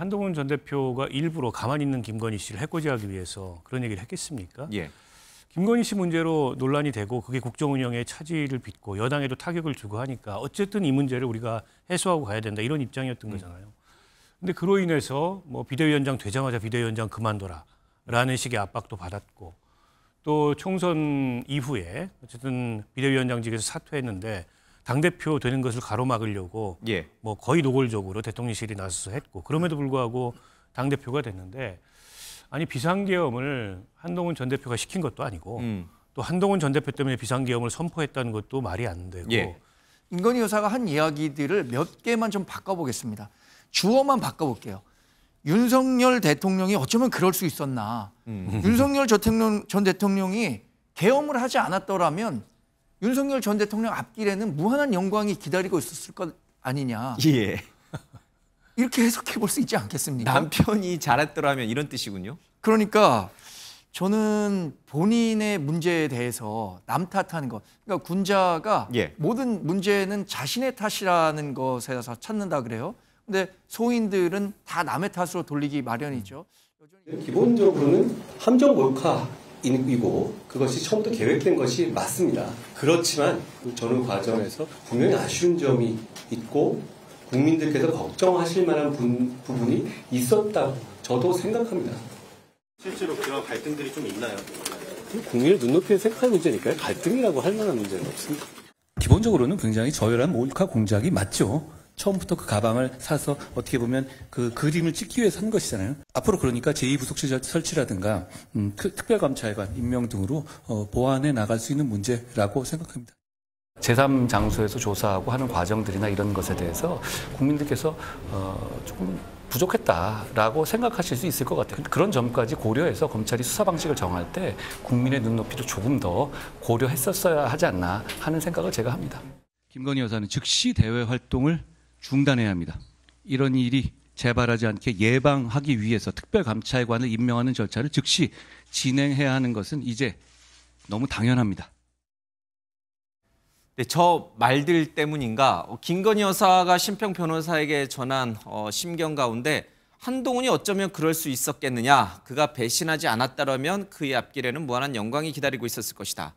한동훈 전 대표가 일부러 가만히 있는 김건희 씨를 해코지하기 위해서 그런 얘기를 했겠습니까? 예. 김건희 씨 문제로 논란이 되고 그게 국정 운영에 차질을 빚고 여당에도 타격을 주고 하니까 어쨌든 이 문제를 우리가 해소하고 가야 된다 이런 입장이었던 거잖아요. 근데 그로 인해서 뭐 비대위원장 되자마자 비대위원장 그만둬라라는 식의 압박도 받았고 또 총선 이후에 어쨌든 비대위원장직에서 사퇴했는데 당대표 되는 것을 가로막으려고 예. 뭐 거의 노골적으로 대통령실이 나서서 했고 그럼에도 불구하고 당대표가 됐는데 아니 비상계엄을 한동훈 전 대표가 시킨 것도 아니고 또 한동훈 전 대표 때문에 비상계엄을 선포했다는 것도 말이 안 되고 예. 김건희 여사가 한 이야기들을 몇 개만 좀 바꿔보겠습니다. 주어만 바꿔볼게요. 윤석열 대통령이 어쩌면 그럴 수 있었나. 윤석열 전 대통령이 계엄을 하지 않았더라면 윤석열 전 대통령 앞길에는 무한한 영광이 기다리고 있었을 것 아니냐. 예. 이렇게 해석해 볼 수 있지 않겠습니까? 남편이 잘했더라면 이런 뜻이군요. 그러니까 저는 본인의 문제에 대해서 남 탓하는 것. 그러니까 군자가 예. 모든 문제는 자신의 탓이라는 것에서 찾는다 그래요. 근데 소인들은 다 남의 탓으로 돌리기 마련이죠. 기본적으로는 함정 몰카이고 그것이 처음부터 계획된 것이 맞습니다. 그렇지만 저는 과정에서 분명히 아쉬운 점이 있고 국민들께서 걱정하실 만한 부분이 있었다고 저도 생각합니다. 실제로 그런 갈등들이 좀 있나요? 국민의 눈높이에 생각할 문제니까요. 갈등이라고 할 만한 문제는 없습니다. 기본적으로는 굉장히 저열한 몰카 공작이 맞죠. 처음부터 그 가방을 사서 어떻게 보면 그 그림을 찍기 위해서 한 것이잖아요. 앞으로 그러니까 제2부속실 설치라든가 특별감찰관 임명 등으로 보완해 나갈 수 있는 문제라고 생각합니다. 제3장소에서 조사하고 하는 과정들이나 이런 것에 대해서 국민들께서 조금 부족했다라고 생각하실 수 있을 것 같아요. 그런 점까지 고려해서 검찰이 수사 방식을 정할 때 국민의 눈높이를 조금 더 고려했었어야 하지 않나 하는 생각을 제가 합니다. 김건희 여사는 즉시 대외 활동을 중단해야 합니다. 이런 일이 재발하지 않게 예방하기 위해서 특별감찰관을 임명하는 절차를 즉시 진행해야 하는 것은 이제 너무 당연합니다. 네, 저 말들 때문인가 김건희 여사가 심평 변호사에게 전한 심경 가운데 한동훈이 어쩌면 그럴 수 있었겠느냐. 그가 배신하지 않았다면 그의 앞길에는 무한한 영광이 기다리고 있었을 것이다.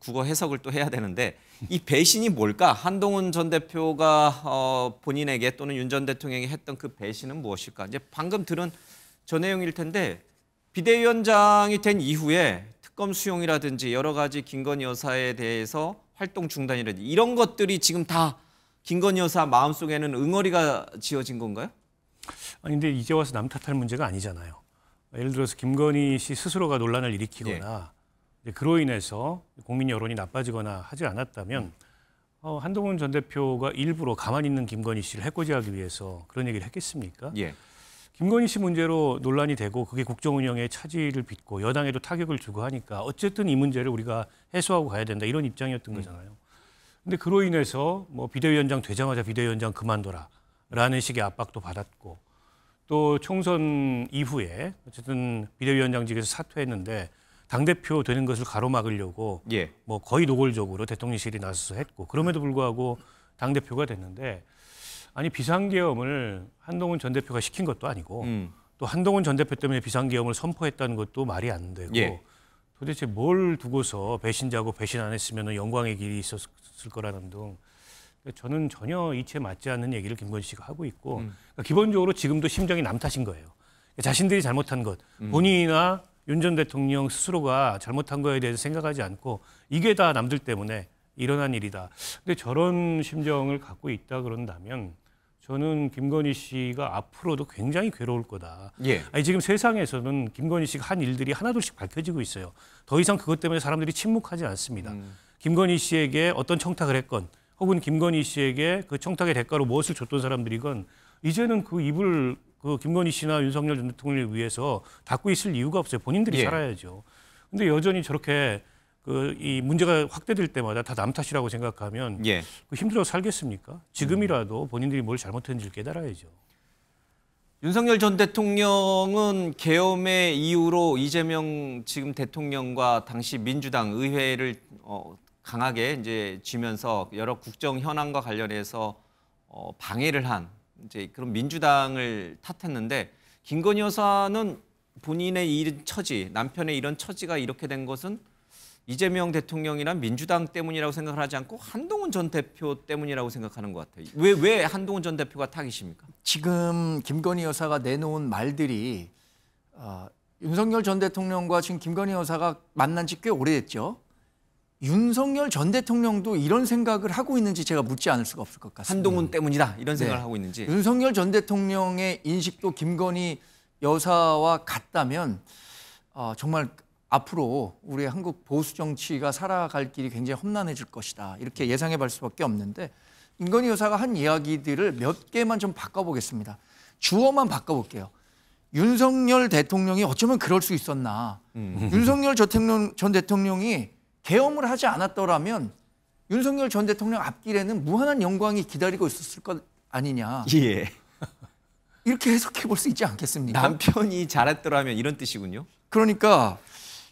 국어 해석을 또 해야 되는데 이 배신이 뭘까? 한동훈 전 대표가 본인에게 또는 윤 전 대통령이 했던 그 배신은 무엇일까? 이제 방금 들은 저 내용일 텐데 비대위원장이 된 이후에 특검 수용이라든지 여러 가지 김건희 여사에 대해서 활동 중단이라든지 이런 것들이 지금 다 김건희 여사 마음속에는 응어리가 지어진 건가요? 아니 근데 이제 와서 남 탓할 문제가 아니잖아요. 예를 들어서 김건희 씨 스스로가 논란을 일으키거나 그로 인해서 국민 여론이 나빠지거나 하지 않았다면 한동훈 전 대표가 일부러 가만히 있는 김건희 씨를 해코지하기 위해서 그런 얘기를 했겠습니까? 예. 김건희 씨 문제로 논란이 되고 그게 국정 운영에 차질을 빚고 여당에도 타격을 주고 하니까 어쨌든 이 문제를 우리가 해소하고 가야 된다 이런 입장이었던 거잖아요. 근데 그로 인해서 뭐 비대위원장 되자마자 비대위원장 그만둬라라는 식의 압박도 받았고 또 총선 이후에 어쨌든 비대위원장직에서 사퇴했는데 당대표 되는 것을 가로막으려고 예. 뭐 거의 노골적으로 대통령실이 나서서 했고 그럼에도 불구하고 당대표가 됐는데 아니 비상계엄을 한동훈 전 대표가 시킨 것도 아니고 또 한동훈 전 대표 때문에 비상계엄을 선포했다는 것도 말이 안 되고 예. 도대체 뭘 두고서 배신자고 배신 안 했으면 영광의 길이 있었을 거라는 등 저는 전혀 이치에 맞지 않는 얘기를 김건희 씨가 하고 있고 그러니까 기본적으로 지금도 심정이 남 탓인 거예요. 자신들이 잘못한 것 본인이나 윤 전 대통령 스스로가 잘못한 거에 대해서 생각하지 않고 이게 다 남들 때문에 일어난 일이다. 근데 저런 심정을 갖고 있다 그런다면 저는 김건희 씨가 앞으로도 굉장히 괴로울 거다. 예. 아니, 지금 세상에서는 김건희 씨가 한 일들이 하나둘씩 밝혀지고 있어요. 더 이상 그것 때문에 사람들이 침묵하지 않습니다. 김건희 씨에게 어떤 청탁을 했건 혹은 김건희 씨에게 그 청탁의 대가로 무엇을 줬던 사람들이건 이제는 그 입을 그 김건희 씨나 윤석열 전 대통령을 위해서 닫고 있을 이유가 없어요. 본인들이 예. 살아야죠. 근데 여전히 저렇게 이 문제가 확대될 때마다 다 남 탓이라고 생각하면 예. 힘들어서 살겠습니까? 지금이라도 본인들이 뭘 잘못했는지를 깨달아야죠. 윤석열 전 대통령은 계엄의 이유로 이재명 지금 대통령과 당시 민주당 의회를 강하게 이제 쥐면서 여러 국정 현안과 관련해서 방해를 한 이제 그런 민주당을 탓했는데 김건희 여사는 본인의 이런 처지, 남편의 이런 처지가 이렇게 된 것은 이재명 대통령이나 민주당 때문이라고 생각을 하지 않고 한동훈 전 대표 때문이라고 생각하는 것 같아요. 왜 한동훈 전 대표가 타깃입니까? 지금 김건희 여사가 내놓은 말들이 윤석열 전 대통령과 지금 김건희 여사가 만난 지 꽤 오래됐죠. 윤석열 전 대통령도 이런 생각을 하고 있는지 제가 묻지 않을 수가 없을 것 같습니다. 한동훈 때문이다 이런 생각을 네. 하고 있는지. 윤석열 전 대통령의 인식도 김건희 여사와 같다면 정말 앞으로 우리 한국 보수 정치가 살아갈 길이 굉장히 험난해질 것이다. 이렇게 예상해 볼 수밖에 없는데 김건희 여사가 한 이야기들을 몇 개만 좀 바꿔보겠습니다. 주어만 바꿔볼게요. 윤석열 대통령이 어쩌면 그럴 수 있었나. 윤석열 전 대통령이 계엄을 하지 않았더라면 윤석열 전 대통령 앞길에는 무한한 영광이 기다리고 있었을 것 아니냐. 예. 이렇게 해석해 볼 수 있지 않겠습니까? 남편이 잘했더라면 이런 뜻이군요. 그러니까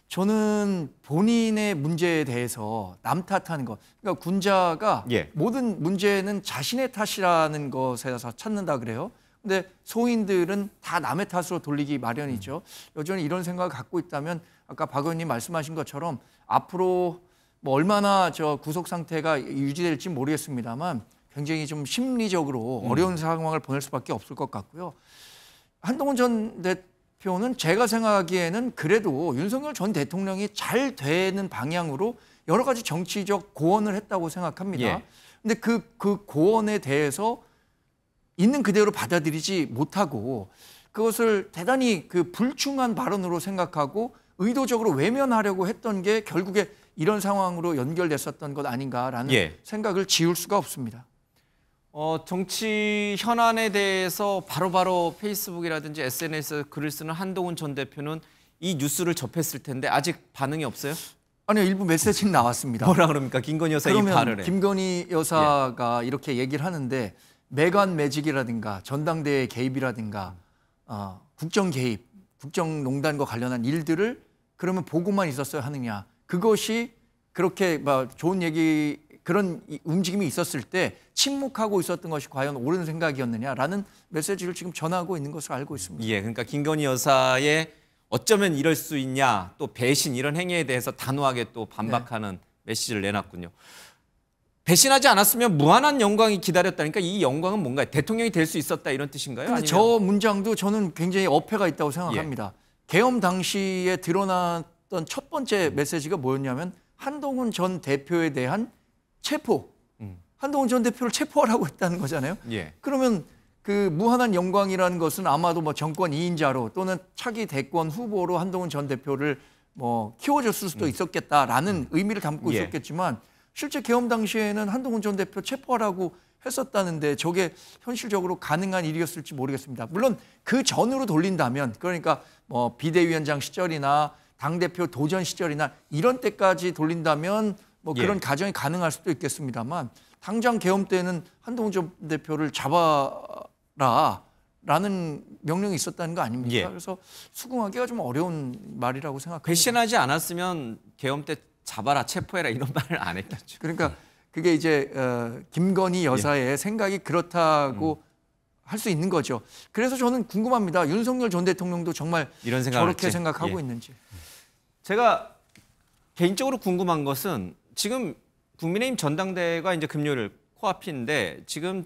저는 본인의 문제에 대해서 남 탓하는 것. 그러니까 군자가 예. 모든 문제는 자신의 탓이라는 것에서 찾는다 그래요. 근데 소인들은 다 남의 탓으로 돌리기 마련이죠. 여전히 이런 생각을 갖고 있다면 아까 박 의원님 말씀하신 것처럼 앞으로 뭐 얼마나 저 구속 상태가 유지될지 모르겠습니다만 굉장히 좀 심리적으로 어려운 상황을 보낼 수밖에 없을 것 같고요. 한동훈 전 대표는 제가 생각하기에는 그래도 윤석열 전 대통령이 잘 되는 방향으로 여러 가지 정치적 고언을 했다고 생각합니다. 예. 근데 그 고언에 대해서 있는 그대로 받아들이지 못하고 그것을 대단히 그 불충한 발언으로 생각하고 의도적으로 외면하려고 했던 게 결국에 이런 상황으로 연결됐었던 것 아닌가라는 예. 생각을 지울 수가 없습니다. 정치 현안에 대해서 바로바로 페이스북이라든지 SNS에 글을 쓰는 한동훈 전 대표는 이 뉴스를 접했을 텐데 아직 반응이 없어요? 아니요, 일부 메시지는 나왔습니다. 뭐라 그럽니까? 김건희 여사 이 그러면 발언에. 김건희 여사가 이렇게 얘기를 하는데 매관 매직이라든가 전당대회 개입이라든가 국정 개입, 국정농단과 관련한 일들을 그러면 보고만 있었어야 하느냐. 그것이 그렇게 좋은 얘기 그런 움직임이 있었을 때 침묵하고 있었던 것이 과연 옳은 생각이었느냐라는 메시지를 지금 전하고 있는 것으로 알고 있습니다. 예, 그러니까 김건희 여사의 어쩌면 이럴 수 있냐, 또 배신 이런 행위에 대해서 단호하게 또 반박하는 메시지를 내놨군요. 배신하지 않았으면 무한한 영광이 기다렸다니까 이 영광은 뭔가요? 대통령이 될 수 있었다 이런 뜻인가요? 근데 아니면... 저 문장도 저는 굉장히 어폐가 있다고 생각합니다. 계엄 당시에 드러났던 첫 번째 메시지가 뭐였냐면 한동훈 전 대표에 대한 체포. 한동훈 전 대표를 체포하라고 했다는 거잖아요. 예. 그러면 그 무한한 영광이라는 것은 아마도 뭐 정권 2인자로 또는 차기 대권 후보로 한동훈 전 대표를 뭐 키워줬을 수도 있었겠다라는 의미를 담고 예. 있었겠지만 실제 계엄 당시에는 한동훈 전 대표 체포하라고 했었다는데 저게 현실적으로 가능한 일이었을지 모르겠습니다. 물론 그 전으로 돌린다면 그러니까 뭐 비대위원장 시절이나 당대표 도전 시절이나 이런 때까지 돌린다면 뭐 그런 가정이 가능할 수도 있겠습니다만 당장 계엄 때는 한동훈 전 대표를 잡아라라는 명령이 있었다는 거 아닙니까? 예. 그래서 수긍하기가 좀 어려운 말이라고 생각합니다. 배신하지 않았으면 계엄 때 잡아라, 체포해라 이런 말을 안 했겠죠. 그러니까 그게 이제 김건희 여사의 생각이 그렇다고 할 수 있는 거죠. 그래서 저는 궁금합니다. 윤석열 전 대통령도 정말 이런 생각을 저렇게 했지? 생각하고 예. 있는지. 제가 개인적으로 궁금한 것은 지금 국민의힘 전당대회가 이제 금요일 코앞인데 지금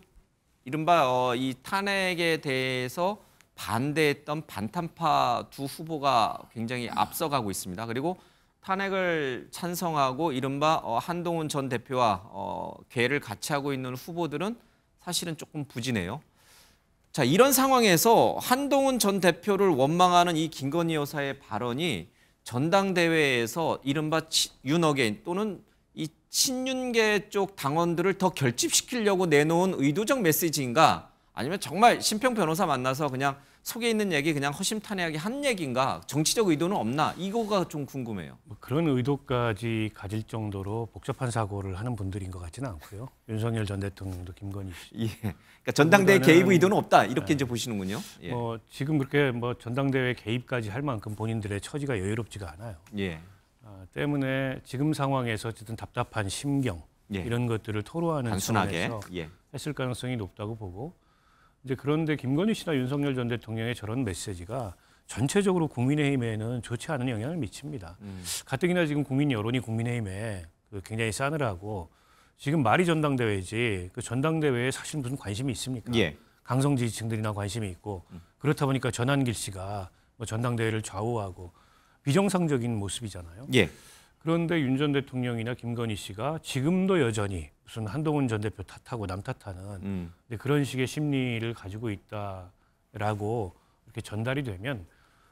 이른바 이 탄핵에 대해서 반대했던 반탄파 두 후보가 굉장히 앞서가고 있습니다. 그리고 탄핵을 찬성하고 이른바 한동훈 전 대표와 궤를 같이 하고 있는 후보들은 사실은 조금 부진해요. 자, 이런 상황에서 한동훈 전 대표를 원망하는 이 김건희 여사의 발언이 전당대회에서 이른바 윤어게인 또는 이 친윤계 쪽 당원들을 더 결집시키려고 내놓은 의도적 메시지인가? 아니면 정말 심평 변호사 만나서 그냥 속에 있는 얘기 그냥 허심탄회하게 한 얘기인가? 정치적 의도는 없나? 이거가 좀 궁금해요. 뭐 그런 의도까지 가질 정도로 복잡한 사고를 하는 분들인 것 같지는 않고요. 윤석열 전 대통령도 김건희 씨. 예. 그러니까 전당대회 그거는- 개입 의도는 없다. 이렇게 이제 보시는군요. 예. 지금 그렇게 뭐 전당대회 개입까지 할 만큼 본인들의 처지가 여유롭지가 않아요. 예. 때문에 지금 상황에서 어쨌든 답답한 심경 예. 이런 것들을 토로하는 단순하게. 차원에서 예. 했을 가능성이 높다고 보고 이제 그런데 김건희 씨나 윤석열 전 대통령의 저런 메시지가 전체적으로 국민의힘에는 좋지 않은 영향을 미칩니다. 가뜩이나 지금 국민 여론이 국민의힘에 굉장히 싸늘하고 지금 말이 전당대회지 그 전당대회에 사실 무슨 관심이 있습니까? 예. 강성 지지층들이나 관심이 있고 그렇다 보니까 전한길 씨가 뭐 전당대회를 좌우하고 비정상적인 모습이잖아요. 예. 그런데 윤 전 대통령이나 김건희 씨가 지금도 여전히 무슨 한동훈 전 대표 탓하고 남 탓하는 그런 식의 심리를 가지고 있다라고 이렇게 전달이 되면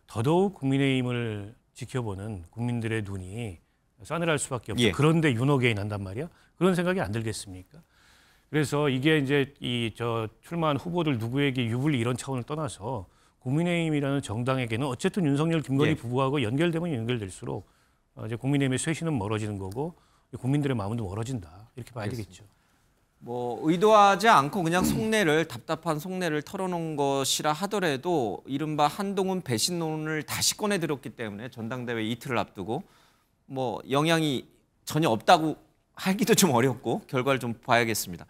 더더욱 국민의힘을 지켜보는 국민들의 눈이 싸늘할 수밖에 없어요. 예. 그런데 윤호개인 한단 말이야? 그런 생각이 안 들겠습니까? 그래서 이게 이제 출마한 후보들 누구에게 유불리 이런 차원을 떠나서 국민의힘이라는 정당에게는 어쨌든 윤석열, 김건희 예. 부부하고 연결되면 연결될수록 이제 국민의힘의 쇄신은 멀어지는 거고 국민들의 마음도 멀어진다 이렇게 봐야 되겠죠. 뭐 의도하지 않고 그냥 답답한 속내를 털어놓은 것이라 하더라도 이른바 한동훈 배신론을 다시 꺼내들었기 때문에 전당대회 이틀을 앞두고 뭐 영향이 전혀 없다고 하기도 좀 어렵고 결과를 좀 봐야겠습니다.